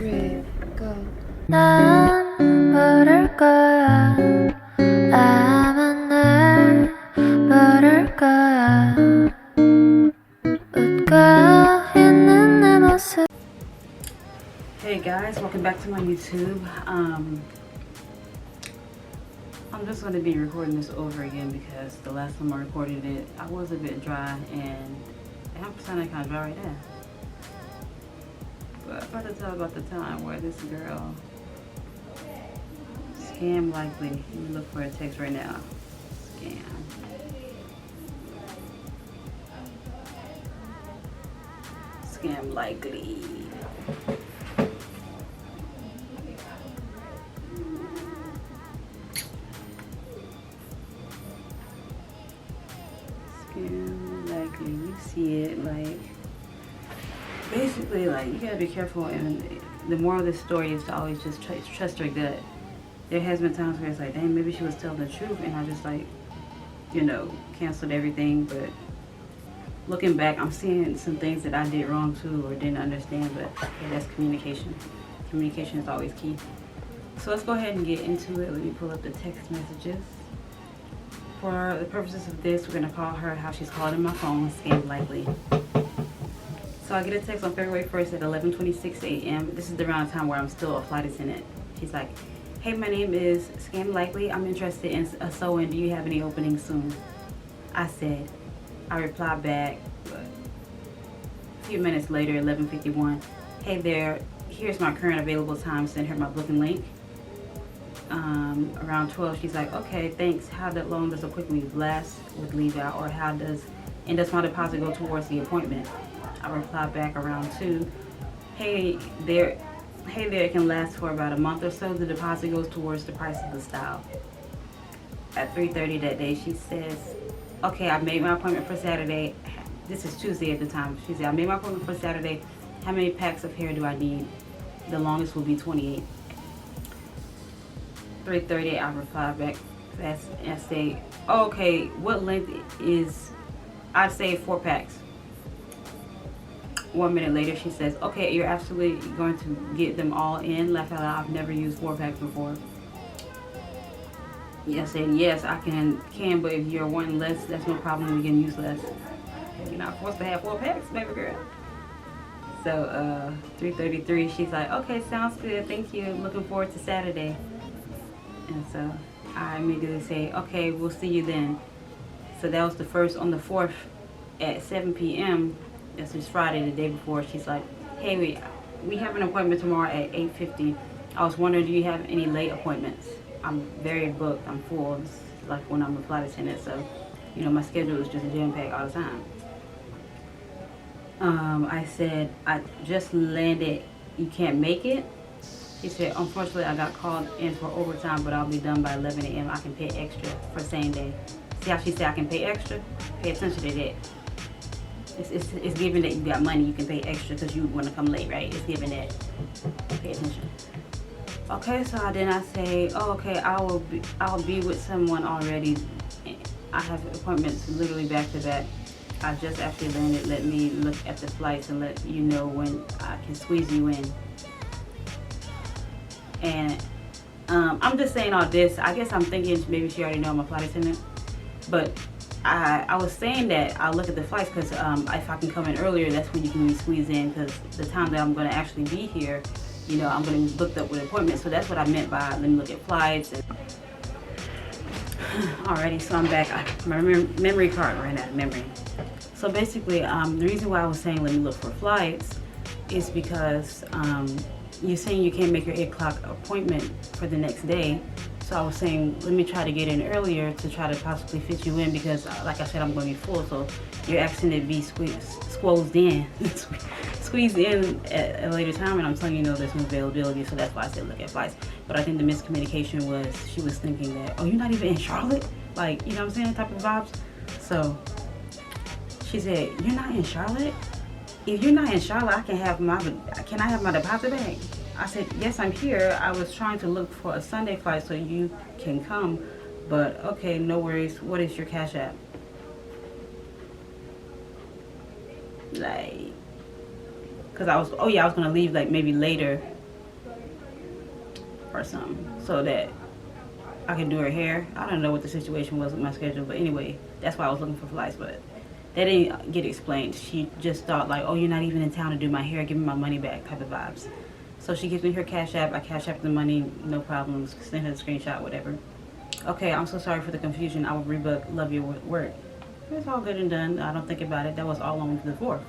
3, go. 난 모를 거야. 아마 날 모를 거야. 웃고 있는 내 모습. Hey guys, welcome back to my YouTube. I'm just going to be recording this over again because the last time I recorded it, I was a bit dry and I'm sounding kind of dry right now. But I'm about to tell about the time where this girl scam likely. Let me look for a text right now. Scam. Scam likely. Likely, you see it, like, basically, like, you gotta be careful, and the moral of this story is to always just trust your gut. There has been times where it's like, dang, maybe she was telling the truth, and I just, like, canceled everything. But looking back, I'm seeing some things that I did wrong too, or didn't understand. But yeah, that's communication. Communication is always key. So let's go ahead and get into it. Let me pull up the text messages. For the purposes of this, we're going to call her how she's called in my phone, scam likely. So I get a text on February 1st at 11:26 a.m. This is the round of time where I'm still a flight attendant. She's like, hey, my name is Scam Likely. I'm interested in a sew-in. Do you have any openings soon? I replied back a few minutes later, 11:51. Hey there, here's my current available time. Send her my booking link. Around 12, she's like, okay, thanks. How long does a quick leave last with leave out, or does my deposit go towards the appointment? I replied back around 2. Hey there, it can last for about a month or so. The deposit goes towards the price of the style. At 3:30 that day, she says, okay, I made my appointment for Saturday. This is Tuesday at the time. She said, I made my appointment for Saturday. How many packs of hair do I need? The longest will be 28. 3:30, I replied back fast and say, oh, okay, what length is, I'd say 4 packs. 1 minute later, she says, okay, you're absolutely going to get them all in. Laugh out loud, I've never used 4 packs before. I said, yes, I can, but if you're wanting less, that's no problem, we can use less. You're not forced to have 4 packs, baby girl. So, 3:33, she's like, okay, sounds good, thank you, looking forward to Saturday. And so I immediately say, okay, we'll see you then. So that was the first. On the 4th at 7 p.m., this was Friday, the day before, she's like, hey, we have an appointment tomorrow at 8:50. I was wondering, do you have any late appointments? I'm very booked. I'm full. It's like when I'm a flight attendant, so, my schedule is just jam-packed all the time. I said, I just landed. You can't make it? She said, unfortunately, I got called in for overtime, but I'll be done by 11 a.m. I can pay extra for same day. See how she said I can pay extra? Pay attention to that. It's given that you got money, you can pay extra because you want to come late, right? It's given that. Pay attention. Okay, so then I say, oh, okay, I'll be with someone already. I have appointments literally back to back. I just actually landed. Let me look at the flights and let you know when I can squeeze you in. And I'm just saying all this. I guess I'm thinking maybe she already know I'm a flight attendant. But I was saying that I'll look at the flights because if I can come in earlier, that's when you can really squeeze in, because the time that I'm going to actually be here, I'm going to be booked up with appointments. So that's what I meant by let me look at flights. And alrighty, so I'm back. My memory card ran out of memory. So basically, the reason why I was saying let me look for flights is because you're saying you can't make your 8 o'clock appointment for the next day. So I was saying, let me try to get in earlier to try to possibly fit you in, because like I said, I'm going to be full. So you're asking to be squeezed in at a later time, and I'm telling you, there's no availability. So that's why I said look at flights. But I think the miscommunication was she was thinking that, oh, you're not even in Charlotte? Like, you know what I'm saying? Type of vibes. So she said, you're not in Charlotte? If you're not in Charlotte, can I have my deposit back? I said, yes, I'm here. I was trying to look for a Sunday flight so you can come, but okay, no worries. What is your Cash App? Like, because I was going to leave like maybe later or something so that I can do her hair. I don't know what the situation was with my schedule, but anyway, that's why I was looking for flights, but that didn't get explained. She just thought like, oh, you're not even in town to do my hair, give me my money back type of vibes. So she gives me her Cash App. I Cash App the money, no problems. Send her the screenshot, whatever. Okay, I'm so sorry for the confusion. I will rebook. Love your work. It's all good and done. I don't think about it. That was all on the 4th.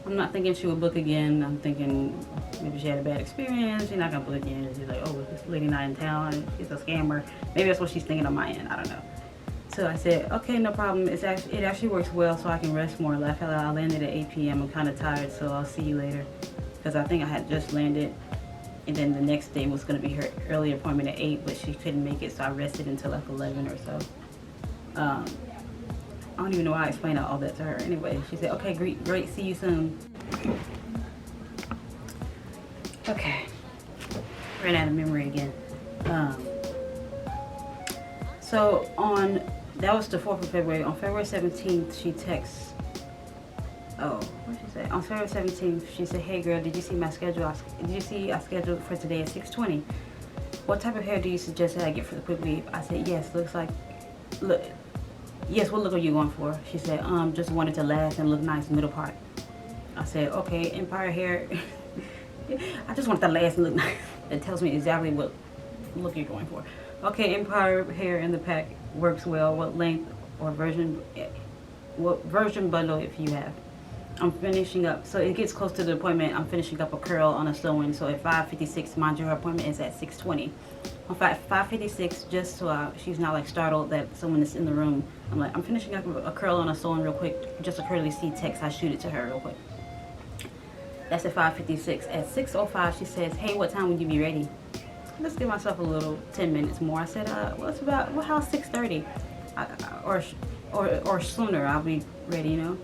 I'm not thinking she would book again. I'm thinking maybe she had a bad experience. She's not gonna book again. She's like, oh, this lady not in town. She's a scammer. Maybe that's what she's thinking on my end. I don't know. So I said, okay, no problem. It actually works well, so I can rest more. I landed at 8 p.m. I'm kind of tired, so I'll see you later. Because I think I had just landed, and then the next day was going to be her early appointment at 8, but she couldn't make it, so I rested until like 11 or so. I don't even know why I explained all that to her. Anyway, she said, okay, great, see you soon. Okay, ran out of memory again. So that was the 4th of February. On February 17th, she texts, oh, what did she say? On February 17th, she said, hey girl, did you see my schedule? Did you see I scheduled for today at 6:20? What type of hair do you suggest that I get for the quick weave? I said, yes, yes, what look are you going for? She said, just wanted to last and look nice, middle part. I said, okay, Empire hair. I just want to last and look nice. It tells me exactly what look you're going for. Okay, Empire hair in the pack works well. What length or version bundle if you have? I'm finishing up, so it gets close to the appointment. I'm finishing up a curl on a sew-in. So at 5:56, mind you, her appointment is at 6:20. On 5:56, just so she's not like startled that someone is in the room, I'm like, I'm finishing up a curl on a sew-in real quick. Just a courtesy text. I shoot it to her real quick. That's at 5:56. At 6:05, she says, hey, what time will you be ready? Let's give myself a little 10 minutes more. I said, how's 6:30? Or sooner, I'll be ready, you know.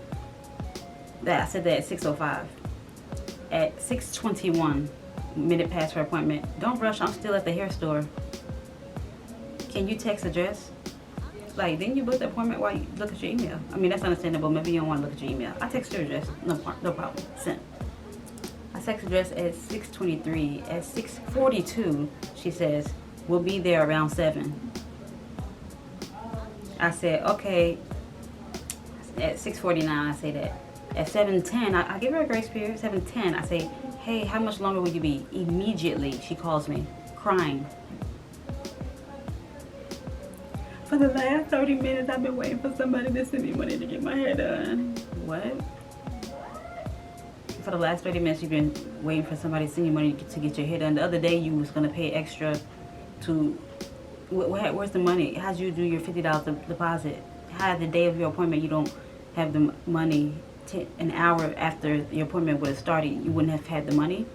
I said that at 6:05. At 6:21, minute past her appointment. Don't rush, I'm still at the hair store. Can you text address? Like, didn't you book the appointment while you look at your email? I mean, that's understandable. Maybe you don't want to look at your email. I text your address. No problem. Sent. I text address at 6:23. At 6:42, she says, we'll be there around 7. I said, okay. At 6:49, I say that. At 7:10, I give her a grace period. 7:10, I say, hey, how much longer will you be? Immediately, she calls me, crying. For the last 30 minutes, I've been waiting for somebody to send me money to get my hair done. What? For the last 30 minutes, you've been waiting for somebody to send you money to get your hair done. The other day, you was going to pay extra to... Where's the money? How'd you do your $50 deposit? How the day of your appointment, you don't have the money... an hour after your appointment would have started, you wouldn't have had the money?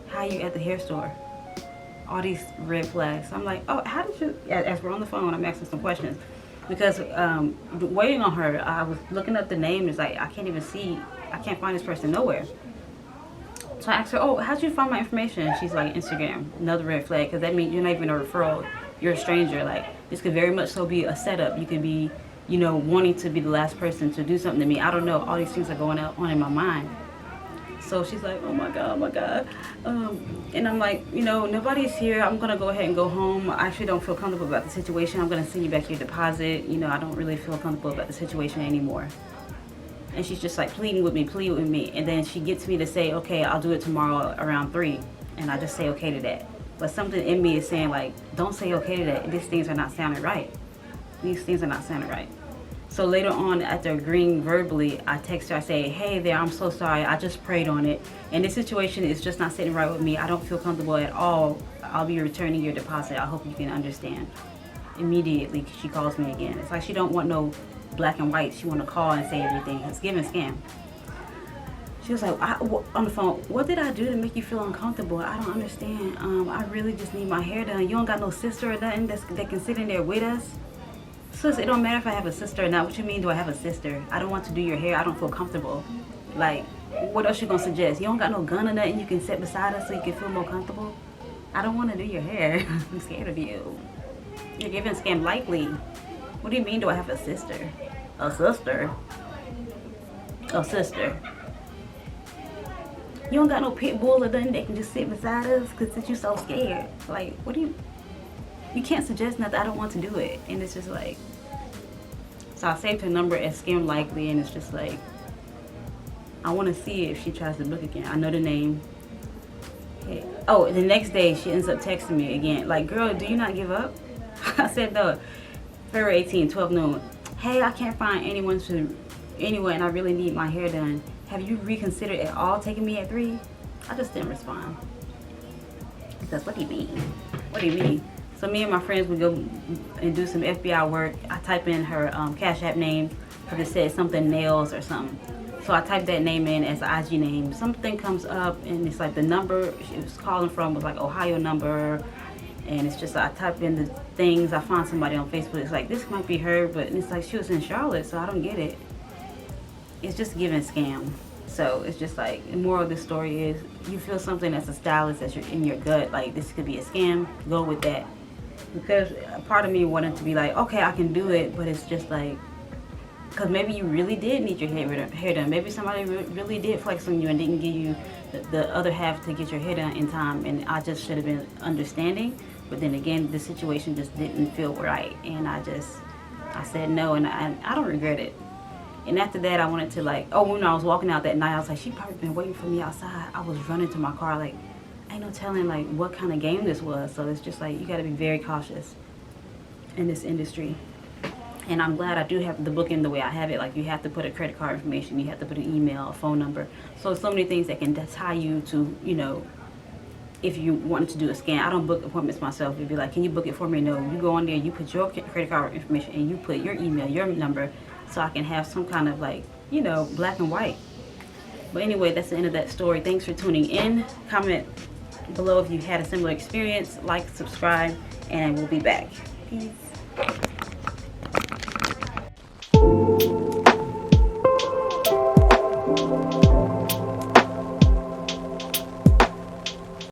How are you at the hair store? All these red flags. I'm like, oh, how did you, as we're on the phone, I'm asking some questions. Because waiting on her, I was looking up the name, it's like, I can't find this person nowhere. So I asked her, oh, how'd you find my information? She's like, Instagram. Another red flag, because that means you're not even a referral, you're a stranger. Like, this could very much so be a setup. You could be, you know, wanting to be the last person to do something to me. I don't know. All these things are going on in my mind. So she's like, oh my God. And I'm like, you know, nobody's here. I'm going to go ahead and go home. I actually don't feel comfortable about the situation. I'm going to send you back your deposit. You know, I don't really feel comfortable about the situation anymore. And she's just like pleading with me. And then she gets me to say, okay, I'll do it tomorrow around 3. And I just say okay to that. But something in me is saying like, don't say okay to that. These things are not sounding right. So later on, after agreeing verbally, I text her, I say, hey there, I'm so sorry, I just prayed on it. And this situation is just not sitting right with me. I don't feel comfortable at all. I'll be returning your deposit. I hope you can understand. Immediately, she calls me again. It's like she don't want no black and white. She want to call and say everything. It's giving scam. She was like, on the phone, what did I do to make you feel uncomfortable? I don't understand. I really just need my hair done. You don't got no sister or nothing that can sit in there with us? Sis, it don't matter if I have a sister or not. What you mean, do I have a sister? I don't want to do your hair. I don't feel comfortable. Like, what else you gonna suggest? You don't got no gun or nothing you can sit beside us so you can feel more comfortable? I don't want to do your hair. I'm scared of you. You're giving scam lightly. What do you mean, do I have a sister? A sister? A sister. You don't got no pit bull or nothing that can just sit beside us because you're so scared. Like, what do you can't suggest nothing. I don't want to do it. And it's just like, so I saved her number as scam likely, and it's just like, I want to see if she tries to book again. I know the name. Okay. Oh, the next day she ends up texting me again. Like, girl, do you not give up? I said, no. February 18, 12 noon. Hey, I can't find anyone and I really need my hair done. Have you reconsidered at all taking me at 3? I just didn't respond. Because what do you mean? What do you mean? So me and my friends would go and do some FBI work. I type in her Cash App name because it said something nails or something. So I typed that name in as an IG name. Something comes up and it's like the number she was calling from was like Ohio number. And it's just, I type in the things. I found somebody on Facebook. It's like, this might be her, but it's like she was in Charlotte, so I don't get it. It's just giving scam. So it's just like, the moral of the story is, you feel something that's a stylist that's in your gut, like this could be a scam, go with that. Because a part of me wanted to be like, okay, I can do it, but it's just like, because maybe you really did need your hair done. Maybe somebody really did flex on you and didn't give you the other half to get your hair done in time, and I just should have been understanding. But then again, the situation just didn't feel right, and I said no, and I don't regret it. And after that, I wanted to like, oh, when I was walking out that night, I was like, she probably been waiting for me outside. I was running to my car, like, ain't no telling like what kind of game this was. So it's just like, you got to be very cautious in this industry. And I'm glad I do have the booking the way I have it. Like, you have to put a credit card information, you have to put an email, a phone number. So many things that can tie you to, you know, if you wanted to do a scan. I don't book appointments myself. You'd be like, can you book it for me? No, you go on there, you put your credit card information, and you put your email, your number, so I can have some kind of like, you know, black and white. But anyway, that's the end of that story. Thanks for tuning in. Comment below if you had a similar experience. Like, subscribe, and we'll be back. Peace.